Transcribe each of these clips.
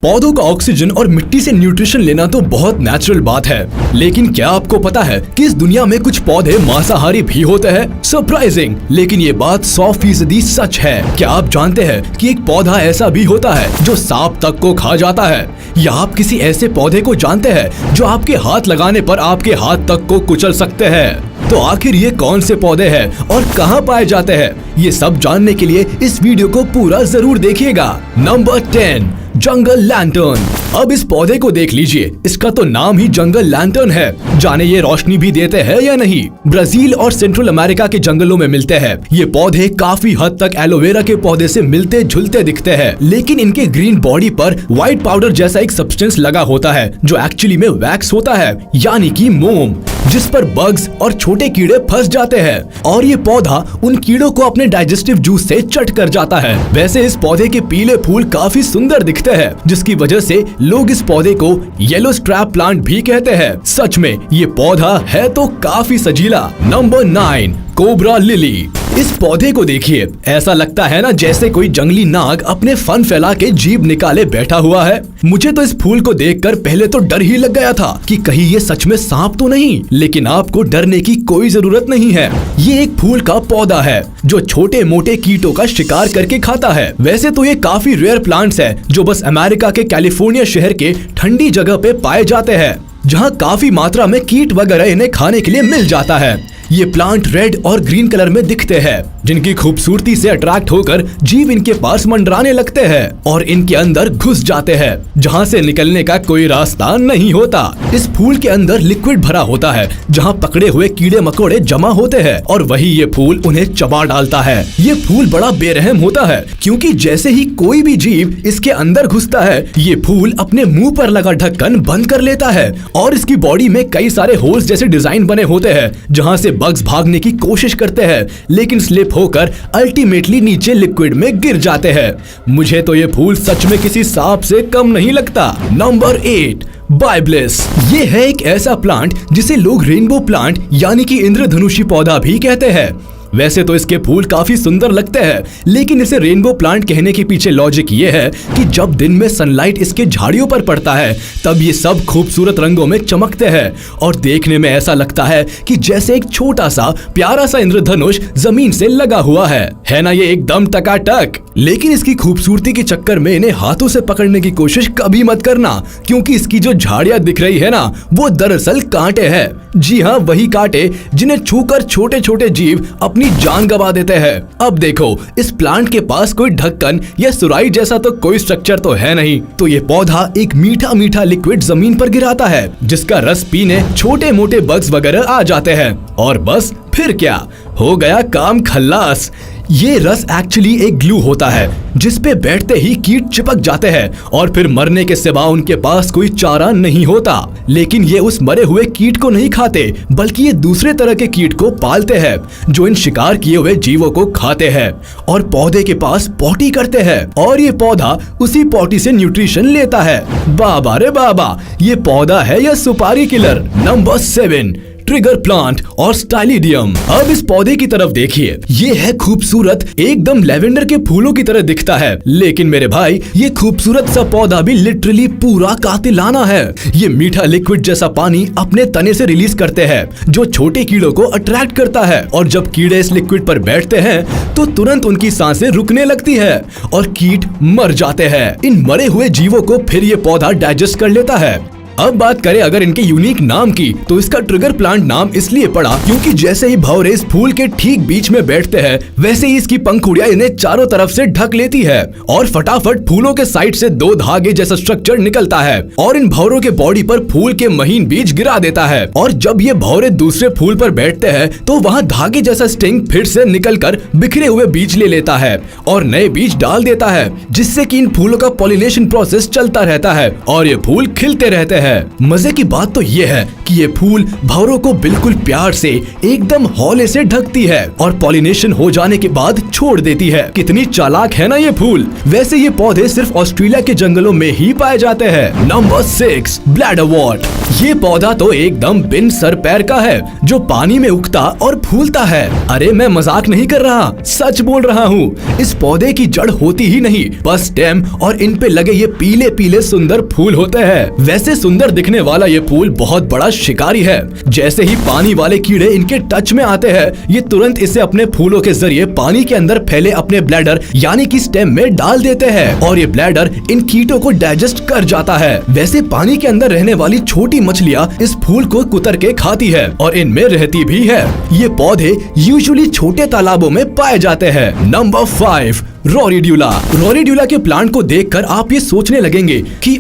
पौधों का ऑक्सीजन और मिट्टी से न्यूट्रिशन लेना तो बहुत नेचुरल बात है, लेकिन क्या आपको पता है कि इस दुनिया में कुछ पौधे मांसाहारी भी होते हैं? सरप्राइजिंग, लेकिन ये बात 100% सच है। क्या आप जानते हैं कि एक पौधा ऐसा भी होता है जो सांप तक को खा जाता है? या आप किसी ऐसे पौधे को जानते हैं जो आपके हाथ लगाने पर आपके हाथ तक को कुचल सकते हैं? तो आखिर ये कौन से पौधे हैं और कहाँ पाए जाते हैं? ये सब जानने के लिए इस वीडियो को पूरा जरूर देखिएगा। नंबर 10, जंगल लैंटर्न। अब इस पौधे को देख लीजिए, इसका तो नाम ही जंगल लैंटर्न है। जाने ये रोशनी भी देते हैं या नहीं? ब्राजील और सेंट्रल अमेरिका के जंगलों में मिलते हैं। ये पौधे काफी हद तक एलोवेरा के पौधे से मिलते जुलते दिखते हैं, लेकिन इनके ग्रीन बॉडी पर व्हाइट पाउडर जैसा एक सब्सटेंस लगा होता है जो एक्चुअली में वैक्स होता है, यानी कि मोम, जिस पर बग्स और छोटे कीड़े फंस जाते हैं और ये पौधा उन कीड़ों को अपने डाइजेस्टिव जूस से चट कर जाता है। वैसे इस पौधे के पीले फूल काफी सुंदर दिखते हैं, जिसकी वजह से लोग इस पौधे को येलो स्ट्रैप प्लांट भी कहते हैं। सच में ये पौधा है तो काफी सजीला। Number 9, cobra lily. इस पौधे को देखिए, ऐसा लगता है ना जैसे कोई जंगली नाग अपने फन फैला के जीभ निकाले बैठा हुआ है। मुझे तो इस फूल को देखकर पहले तो डर ही लग गया था कि कहीं ये सच में सांप तो नहीं, लेकिन आपको डरने की कोई जरूरत नहीं है। ये एक फूल का पौधा है जो छोटे मोटे कीटों का शिकार करके खाता है। वैसे तो ये काफी रेयर प्लांट्स है जो बस अमेरिका के कैलिफोर्निया शहर के ठंडी जगह पे पाए जाते हैं, जहाँ काफी मात्रा में कीट वगैरह इन्हें खाने के लिए मिल जाता है। ये प्लांट रेड और ग्रीन कलर में दिखते हैं, जिनकी खूबसूरती से अट्रैक्ट होकर जीव इनके पास मंडराने लगते हैं और इनके अंदर घुस जाते हैं, जहाँ से निकलने का कोई रास्ता नहीं होता। इस फूल के अंदर लिक्विड भरा होता है, जहाँ पकड़े हुए कीड़े मकोड़े जमा होते हैं और वही ये फूल उन्हें चबा डालता है। ये फूल बड़ा बेरहम होता है, क्योंकि जैसे ही कोई भी जीव इसके अंदर घुसता है, ये फूल अपने मुंह पर लगा ढक्कन बंद कर लेता है और इसकी बॉडी में कई सारे होल्स जैसे डिजाइन बने होते हैं, जहाँ से बग्स भागने की कोशिश करते हैं, लेकिन स्लिप होकर अल्टीमेटली नीचे लिक्विड में गिर जाते हैं। मुझे तो ये फूल सच में किसी सांप से कम नहीं लगता। नंबर 8, बाइब्लिस। ये है एक ऐसा प्लांट जिसे लोग रेनबो प्लांट यानी कि इंद्रधनुषी पौधा भी कहते हैं। वैसे तो इसके फूल काफी सुंदर लगते हैं, लेकिन इसे रेनबो प्लांट कहने के पीछे लॉजिक ये है कि जब दिन में सनलाइट इसके झाड़ियों पर पड़ता है, तब ये सब खूबसूरत रंगों में चमकते हैं और देखने में ऐसा लगता है कि जैसे एक छोटा सा प्यारा सा इंद्रधनुष जमीन से लगा हुआ है ना ये एकदम टकाटक। लेकिन इसकी खूबसूरती के चक्कर में इन्हें हाथों से पकड़ने की कोशिश कभी मत करना, क्योंकि इसकी जो झाड़ियां दिख रही है ना, वो दरअसल कांटे हैं। जी हाँ, वही कांटे जिन्हें छूकर छोटे छोटे जीव अपनी जान गवा देते हैं। अब देखो, इस प्लांट के पास कोई ढक्कन या सुराई जैसा तो कोई स्ट्रक्चर तो है नहीं, तो ये पौधा एक मीठा मीठा लिक्विड जमीन पर गिराता है, जिसका रस पीने छोटे मोटे बग्स वगैरह आ जाते हैं और बस फिर क्या हो गया काम खल्लास। ये रस एक्चुअली एक ग्लू होता है, जिस पे बैठते ही कीट चिपक जाते हैं और फिर मरने के सिवा उनके पास कोई चारा नहीं होता। लेकिन ये उस मरे हुए कीट को नहीं खाते, बल्कि ये दूसरे तरह के कीट को पालते हैं जो इन शिकार किए हुए जीवों को खाते हैं और पौधे के पास पॉटी करते हैं और ये पौधा उसी पॉटी से न्यूट्रिशन लेता है। बाबा रे बाबा, ये पौधा है या सुपारी किलर। नंबर 7, ट्रिगर प्लांट और स्टाइलिडियम। अब इस पौधे की तरफ देखिए, ये है खूबसूरत, एकदम लेवेंडर के फूलों की तरह दिखता है, लेकिन मेरे भाई ये खूबसूरत सा पौधा भी लिटरली पूरा कातिलाना है। ये मीठा लिक्विड जैसा पानी अपने तने से रिलीज करते हैं, जो छोटे कीड़ों को अट्रैक्ट करता है और जब कीड़े इस लिक्विड पर बैठते हैं तो तुरंत उनकी सांसें रुकने लगती है और कीट मर जाते हैं। इन मरे हुए जीवों को फिर ये पौधा डाइजेस्ट कर लेता है। अब बात करें अगर इनके यूनिक नाम की, तो इसका ट्रिगर प्लांट नाम इसलिए पड़ा क्योंकि जैसे ही भंवरे इस फूल के ठीक बीच में बैठते हैं, वैसे ही इसकी पंखुड़ियां इन्हें चारों तरफ से ढक लेती है और फटाफट फूलों के साइड से 2 धागे जैसा स्ट्रक्चर निकलता है और इन भंवरों के बॉडी पर फूल के महीन बीज गिरा देता है। और जब ये भंवरे दूसरे फूल पर बैठते हैं तो वहाँ धागे जैसा स्टिंग फिर से निकल कर बिखरे हुए बीज ले लेता है और नए बीज डाल देता है, जिससे कि इन फूलों का पॉलिनेशन प्रोसेस चलता रहता है और ये फूल खिलते रहते हैं। है। मजे की बात तो ये है कि ये फूल भंवरों को बिल्कुल प्यार से एकदम हौले से ढकती है और पॉलिनेशन हो जाने के बाद छोड़ देती है। कितनी चालाक है ना ये फूल। वैसे ये पौधे सिर्फ ऑस्ट्रेलिया के जंगलों में ही पाए जाते हैं। Number 6 bladderwort. ये पौधा तो एकदम बिन सर पैर का है जो पानी में उगता और फूलता है। अरे मैं मजाक नहीं कर रहा, सच बोल रहा हूँ। इस पौधे की जड़ होती ही नहीं, बस स्टेम और इन पे लगे ये पीले पीले सुंदर फूल होते हैं। वैसे सुंदर दिखने वाला ये फूल बहुत बड़ा शिकारी है। जैसे ही पानी वाले कीड़े इनके टच में आते हैं, ये तुरंत इसे अपने फूलों के जरिए पानी के अंदर फैले अपने ब्लैडर यानी कि स्टेम में डाल देते हैं और ये ब्लैडर इन कीटों को डाइजेस्ट कर जाता है। वैसे पानी के अंदर रहने वाली छोटी मछलियाँ इस फूल को कुतर के खाती है और इनमें रहती भी है। ये पौधे यूजुअली छोटे तालाबों में पाए जाते हैं। नंबर 5 रोरीड्यूला। रोरीड्यूला के प्लांट को देखकर आप ये सोचने लगेंगे कि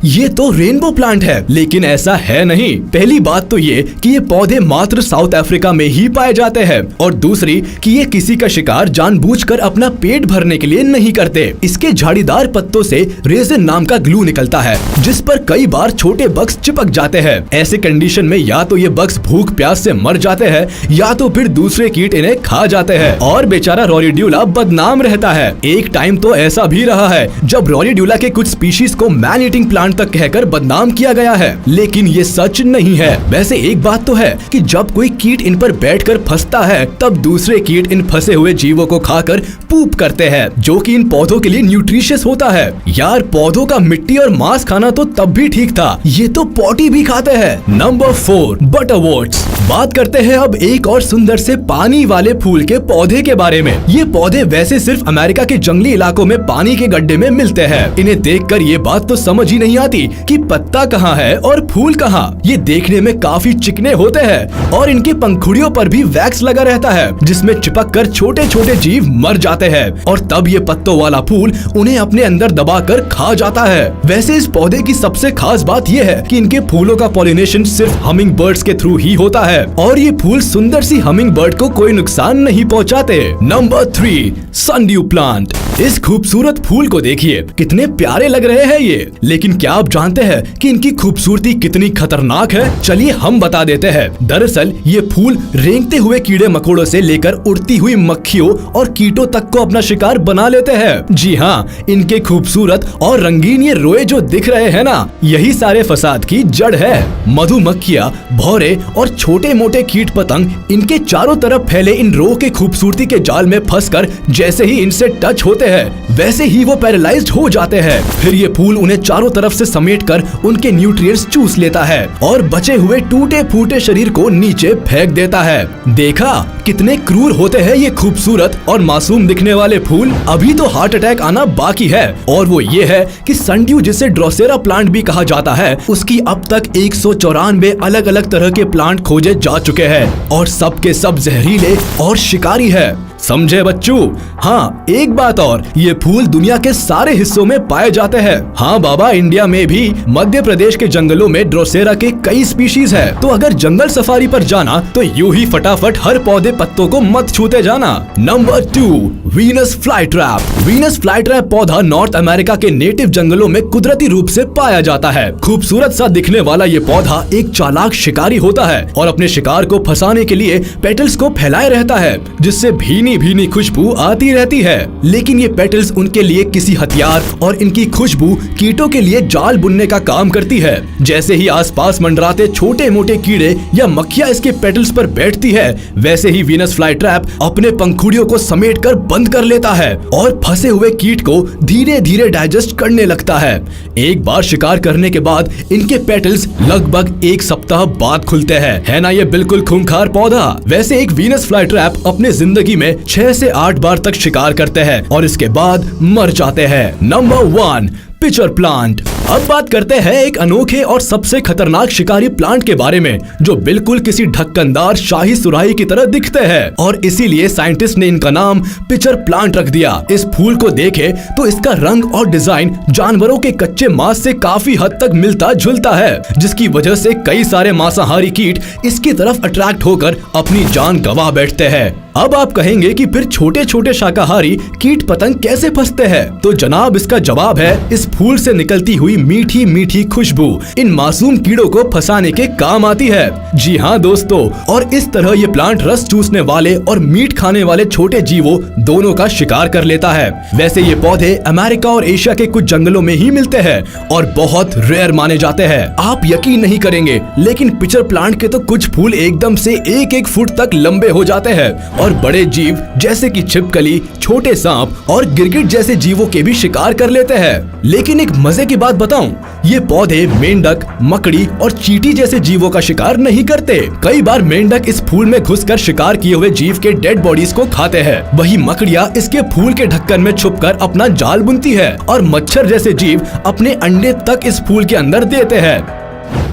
ये तो रेनबो प्लांट है, लेकिन ऐसा है नहीं। पहली बात तो ये कि ये पौधे मात्र साउथ अफ्रीका में ही पाए जाते हैं और दूसरी कि ये किसी का शिकार जानबूझकर अपना पेट भरने के लिए नहीं करते। इसके झाड़ीदार पत्तों से रेजिन नाम का ग्लू निकलता है जिस पर कई बार छोटे बग्स चिपक जाते हैं। ऐसे कंडीशन में या तो ये बग्स भूख प्यास से मर जाते हैं या तो फिर दूसरे कीट इन्हें खा जाते हैं और बेचारा रोरीड्यूला बदनाम रहता है। एक टाइम तो ऐसा भी रहा है जब रोरीड्यूला के कुछ स्पीशीज को मैन ईटिंग प्लांट तक कहकर बदनाम किया गया है, लेकिन ये सच नहीं है। वैसे एक बात तो है कि जब कोई कीट इन पर बैठकर फंसता है तब दूसरे कीट इन फंसे हुए जीवों को खाकर पूप करते हैं, जो कि इन पौधों के लिए न्यूट्रिशियस होता है। यार पौधों का मिट्टी और मांस खाना तो तब भी ठीक था, ये तो पॉटी भी खाते हैं। नंबर 4 बटरवर्ट्स। बात करते हैं अब एक और सुंदर से पानी वाले फूल के पौधे के बारे में। ये पौधे वैसे सिर्फ अमेरिका के जंगली इलाकों में पानी के गड्ढे में मिलते हैं। इन्हें देखकर ये बात तो समझ ही नहीं आती कि पत्ता कहाँ है और फूल कहाँ। ये देखने में काफी चिकने होते हैं और इनकी पंखुड़ियों पर भी वैक्स लगा रहता है जिसमें चिपक कर छोटे छोटे जीव मर जाते हैं और तब ये पत्तों वाला फूल उन्हें अपने अंदर दबाकर खा जाता है। वैसे इस पौधे की सबसे खास बात यह है कि इनके फूलों का पॉलिनेशन सिर्फ हमिंग बर्ड्स के थ्रू ही होता है और ये फूल सुंदर सी हमिंग बर्ड को कोई नुकसान नहीं पहुंचाते। Number 3 sundew plant. इस खूबसूरत फूल को देखिए, कितने प्यारे लग रहे हैं ये, लेकिन क्या आप जानते हैं कि इनकी खूबसूरती कितनी खतरनाक है? चलिए हम बता देते हैं। दरअसल ये फूल रेंगते हुए कीड़े मकोड़ों से लेकर उड़ती हुई मक्खियों और कीटों तक को अपना शिकार बना लेते हैं। जी हाँ, इनके खूबसूरत और रंगीन ये रोए जो दिख रहे हैं ना, यही सारे फसाद की जड़ है। मधुमक्खियाँ, भौरे और छोटे मोटे कीट पतंग इनके चारों तरफ फैले इन रो के खूबसूरती के जाल में फंसकर जैसे ही इनसे टच होते हैं वैसे ही वो पैरालाइज्ड हो जाते हैं। फिर ये फूल उन्हें चारों तरफ से समेटकर उनके न्यूट्रिएंट्स चूस लेता है और बचे हुए टूटे फूटे शरीर को नीचे फेंक देता है। देखा कितने क्रूर होते हैं ये खूबसूरत और मासूम दिखने वाले फूल। अभी तो हार्ट अटैक आना बाकी है और वो ये है कि सनड्यू, जिसे ड्रोसेरा प्लांट भी कहा जाता है, उसकी अब तक 194 अलग अलग तरह के प्लांट खोजे जा चुके हैं और सब के सब जहरीले और शिकारी है। समझे बच्चों? हाँ, एक बात और, ये फूल दुनिया के सारे हिस्सों में पाए जाते हैं। हाँ बाबा, इंडिया में भी मध्य प्रदेश के जंगलों में ड्रोसेरा के कई स्पीशीज है। तो अगर जंगल सफारी पर जाना तो यूं ही फटाफट हर पौधे पत्तों को मत छूते जाना। Number 2 Venus flytrap. Venus flytrap पौधा नॉर्थ अमेरिका के नेटिव जंगलों में कुदरती रूप से पाया जाता है। खूबसूरत सा दिखने वाला ये पौधा एक चालाक शिकारी होता है और अपने शिकार को फंसाने के लिए पेटल्स को फैलाए रहता है जिससे भीनी भीनी खुशबू आती रहती है। लेकिन ये पेटल्स उनके लिए किसी हथियार और इनकी खुशबू कीटों के लिए जाल बुनने का काम करती है। जैसे ही आसपास मंडराते छोटे मोटे कीड़े या मक्खियां इसके पेटल्स पर बैठती है, वैसे ही वीनस फ्लाईट्रैप अपने पंखुड़ियों को समेटकर बंद कर लेता है और फंसे हुए कीट को धीरे धीरे डाइजेस्ट करने लगता है। एक बार शिकार करने के बाद इनके पेटल्स लगभग 1 सप्ताह बाद खुलते हैं। है ना ये बिल्कुल खूंखार पौधा। वैसे एक वीनस फ्लाईट्रैप अपने जिंदगी में 6 से 8 बार तक शिकार करते हैं और इसके बाद मर जाते हैं। Number 1 pitcher plant. अब बात करते हैं एक अनोखे और सबसे खतरनाक शिकारी प्लांट के बारे में जो बिल्कुल किसी ढक्कनदार शाही सुराही की तरह दिखते हैं और इसीलिए साइंटिस्ट ने इनका नाम पिचर प्लांट रख दिया। इस फूल को देखे तो इसका रंग और डिजाइन जानवरों के कच्चे मांस से काफी हद तक मिलता जुलता है, जिसकी वजह से कई सारे मांसाहारी कीट इसकी तरफ अट्रैक्ट होकर अपनी जान गंवा बैठते हैं। अब आप कहेंगे कि फिर छोटे छोटे शाकाहारी कीट पतंग कैसे फंसते हैं? तो जनाब इसका जवाब है इस फूल से निकलती हुई मीठी मीठी खुशबू इन मासूम कीड़ों को फंसाने के काम आती है। जी हाँ दोस्तों, और इस तरह ये प्लांट रस चूसने वाले और मीट खाने वाले छोटे जीवों दोनों का शिकार कर लेता है। वैसे ये पौधे अमेरिका और एशिया के कुछ जंगलों में ही मिलते हैं और बहुत रेयर माने जाते हैं। आप यकीन नहीं करेंगे, लेकिन पिचर प्लांट के तो कुछ फूल एकदम से 1-1 फुट तक लंबे हो जाते हैं और बड़े जीव जैसे कि छिपकली, छोटे सांप और गिरगिट जैसे जीवों के भी शिकार कर लेते हैं। लेकिन एक मजे की बात बताऊं, ये पौधे मेंढक, मकड़ी और चींटी जैसे जीवों का शिकार नहीं करते। कई बार मेंढक इस फूल में घुसकर शिकार किए हुए जीव के डेड बॉडीज को खाते हैं। वही मकड़ियाँ इसके फूल के ढक्कन में छुपकर अपना जाल बुनती है और मच्छर जैसे जीव अपने अंडे तक इस फूल के अंदर देते हैं।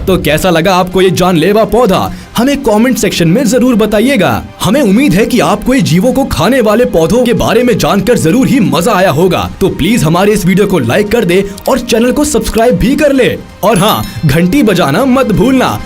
तो कैसा लगा आपको ये जानलेवा पौधा? हमें कमेंट सेक्शन में जरूर बताइएगा। हमें उम्मीद है कि आपको ये जीवों को खाने वाले पौधों के बारे में जानकर जरूर ही मजा आया होगा। तो प्लीज हमारे इस वीडियो को लाइक कर दे और चैनल को सब्सक्राइब भी कर ले। और हाँ, घंटी बजाना मत भूलना।